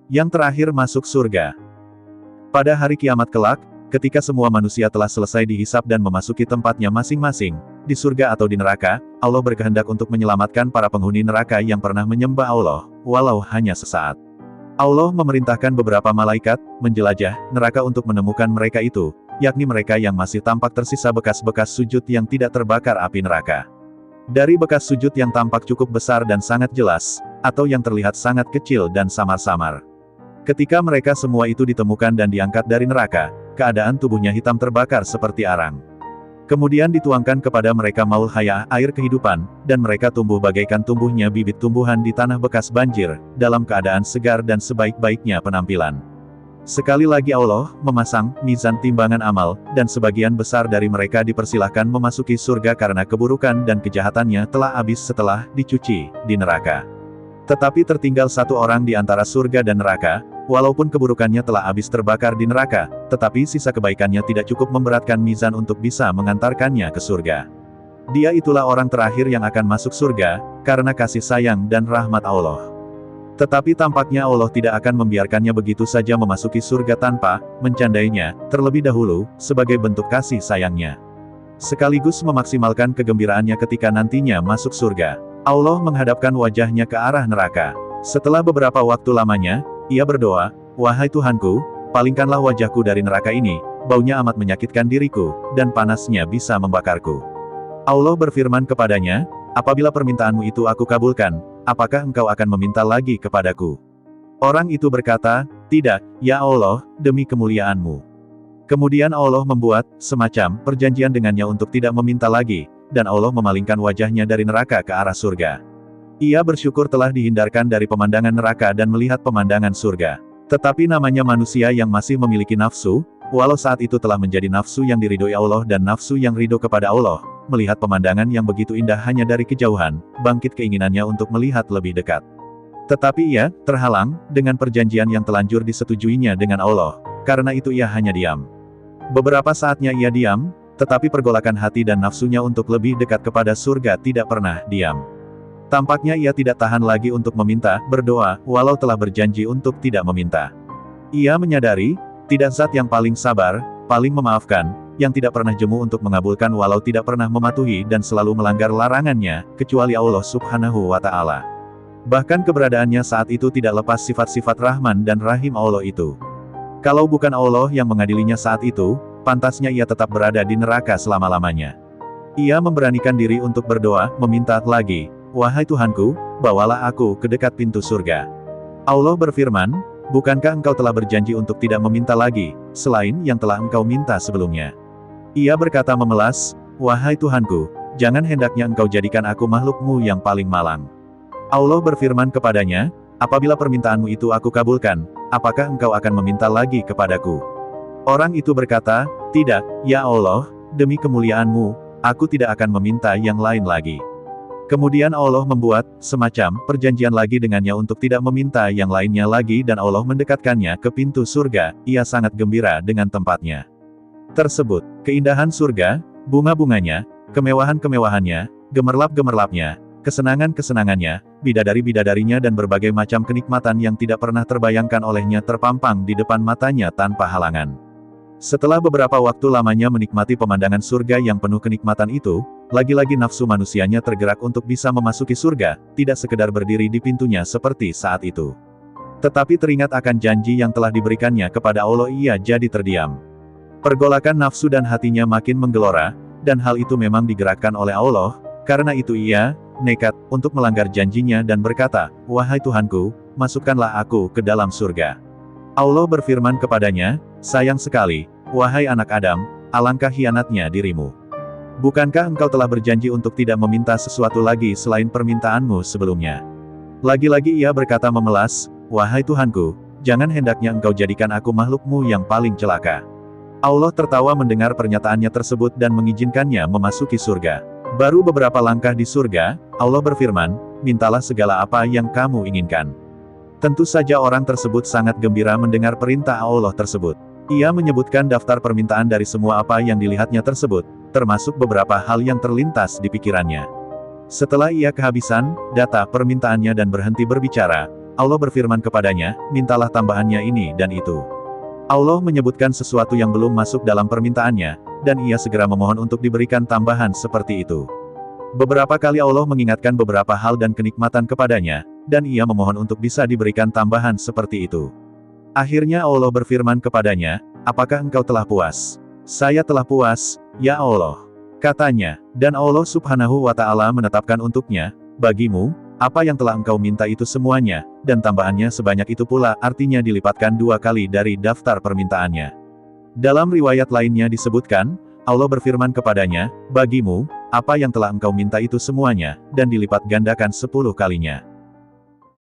Yang terakhir masuk surga. Pada hari kiamat kelak, ketika semua manusia telah selesai dihisap dan memasuki tempatnya masing-masing, di surga atau di neraka, Allah berkehendak untuk menyelamatkan para penghuni neraka yang pernah menyembah Allah, walau hanya sesaat. Allah memerintahkan beberapa malaikat, menjelajah neraka untuk menemukan mereka itu, yakni mereka yang masih tampak tersisa bekas-bekas sujud yang tidak terbakar api neraka. Dari bekas sujud yang tampak cukup besar dan sangat jelas, atau yang terlihat sangat kecil dan samar-samar. Ketika mereka semua itu ditemukan dan diangkat dari neraka, keadaan tubuhnya hitam terbakar seperti arang. Kemudian dituangkan kepada mereka maul hayah, air kehidupan, dan mereka tumbuh bagaikan tumbuhnya bibit tumbuhan di tanah bekas banjir, dalam keadaan segar dan sebaik-baiknya penampilan. Sekali lagi Allah memasang mizan timbangan amal, dan sebagian besar dari mereka dipersilahkan memasuki surga karena keburukan dan kejahatannya telah habis setelah dicuci di neraka. Tetapi tertinggal satu orang di antara surga dan neraka, walaupun keburukannya telah habis terbakar di neraka, tetapi sisa kebaikannya tidak cukup memberatkan mizan untuk bisa mengantarkannya ke surga. Dia itulah orang terakhir yang akan masuk surga, karena kasih sayang dan rahmat Allah. Tetapi tampaknya Allah tidak akan membiarkannya begitu saja memasuki surga tanpa mencandainya, terlebih dahulu, sebagai bentuk kasih sayangnya. Sekaligus memaksimalkan kegembiraannya ketika nantinya masuk surga. Allah menghadapkan wajahnya ke arah neraka. Setelah beberapa waktu lamanya, ia berdoa, "Wahai Tuhanku, palingkanlah wajahku dari neraka ini, baunya amat menyakitkan diriku, dan panasnya bisa membakarku." Allah berfirman kepadanya, "Apabila permintaanmu itu aku kabulkan, apakah engkau akan meminta lagi kepadaku?" Orang itu berkata, "Tidak, ya Allah, demi kemuliaan-Mu." Kemudian Allah membuat semacam perjanjian dengannya untuk tidak meminta lagi, dan Allah memalingkan wajahnya dari neraka ke arah surga. Ia bersyukur telah dihindarkan dari pemandangan neraka dan melihat pemandangan surga. Tetapi namanya manusia yang masih memiliki nafsu, walau saat itu telah menjadi nafsu yang diridhoi Allah dan nafsu yang ridho kepada Allah, melihat pemandangan yang begitu indah hanya dari kejauhan, bangkit keinginannya untuk melihat lebih dekat. Tetapi ia terhalang dengan perjanjian yang telanjur disetujuinya dengan Allah, karena itu ia hanya diam. Beberapa saatnya ia diam, tetapi pergolakan hati dan nafsunya untuk lebih dekat kepada surga tidak pernah diam. Tampaknya ia tidak tahan lagi untuk meminta, berdoa, walau telah berjanji untuk tidak meminta. Ia menyadari, tidak zat yang paling sabar, paling memaafkan, yang tidak pernah jemu untuk mengabulkan walau tidak pernah mematuhi dan selalu melanggar larangannya, kecuali Allah Subhanahu wa Ta'ala. Bahkan keberadaannya saat itu tidak lepas sifat-sifat Rahman dan Rahim Allah itu. Kalau bukan Allah yang mengadilinya saat itu, pantasnya ia tetap berada di neraka selama-lamanya. Ia memberanikan diri untuk berdoa, meminta lagi, "Wahai Tuhanku, bawalah aku ke dekat pintu surga." Allah berfirman, "Bukankah engkau telah berjanji untuk tidak meminta lagi, selain yang telah engkau minta sebelumnya?" Ia berkata memelas, "Wahai Tuhanku, jangan hendaknya engkau jadikan aku makhluk-Mu yang paling malang." Allah berfirman kepadanya, "Apabila permintaanmu itu aku kabulkan, apakah engkau akan meminta lagi kepadaku?" Orang itu berkata, "Tidak, ya Allah, demi kemuliaan-Mu, aku tidak akan meminta yang lain lagi." Kemudian Allah membuat semacam perjanjian lagi dengannya untuk tidak meminta yang lainnya lagi dan Allah mendekatkannya ke pintu surga. Ia sangat gembira dengan tempatnya tersebut. Keindahan surga, bunga-bunganya, kemewahan-kemewahannya, gemerlap-gemerlapnya, kesenangan-kesenangannya, bidadari-bidadarinya dan berbagai macam kenikmatan yang tidak pernah terbayangkan olehnya terpampang di depan matanya tanpa halangan. Setelah beberapa waktu lamanya menikmati pemandangan surga yang penuh kenikmatan itu, lagi-lagi nafsu manusianya tergerak untuk bisa memasuki surga, tidak sekedar berdiri di pintunya seperti saat itu. Tetapi teringat akan janji yang telah diberikannya kepada Allah, ia jadi terdiam. Pergolakan nafsu dan hatinya makin menggelora, dan hal itu memang digerakkan oleh Allah, karena itu ia nekat untuk melanggar janjinya dan berkata, "Wahai Tuhanku, masukkanlah aku ke dalam surga." Allah berfirman kepadanya, "Sayang sekali, wahai anak Adam, alangkah hianatnya dirimu. Bukankah engkau telah berjanji untuk tidak meminta sesuatu lagi selain permintaanmu sebelumnya?" Lagi-lagi ia berkata memelas, "Wahai Tuhanku, jangan hendaknya engkau jadikan aku makhluk-Mu yang paling celaka." Allah tertawa mendengar pernyataannya tersebut dan mengizinkannya memasuki surga. Baru beberapa langkah di surga, Allah berfirman, "Mintalah segala apa yang kamu inginkan." Tentu saja orang tersebut sangat gembira mendengar perintah Allah tersebut. Ia menyebutkan daftar permintaan dari semua apa yang dilihatnya tersebut, termasuk beberapa hal yang terlintas di pikirannya. Setelah ia kehabisan data permintaannya dan berhenti berbicara, Allah berfirman kepadanya, mintalah tambahannya ini dan itu. Allah menyebutkan sesuatu yang belum masuk dalam permintaannya, dan ia segera memohon untuk diberikan tambahan seperti itu. Beberapa kali Allah mengingatkan beberapa hal dan kenikmatan kepadanya, dan ia memohon untuk bisa diberikan tambahan seperti itu. Akhirnya Allah berfirman kepadanya, apakah engkau telah puas? Saya telah puas, ya Allah. Katanya, dan Allah subhanahu wa ta'ala menetapkan untuknya, bagimu, apa yang telah engkau minta itu semuanya, dan tambahannya sebanyak itu pula, artinya dilipatkan 2 kali dari daftar permintaannya. Dalam riwayat lainnya disebutkan, Allah berfirman kepadanya, bagimu, apa yang telah engkau minta itu semuanya, dan dilipat gandakan 10 kalinya.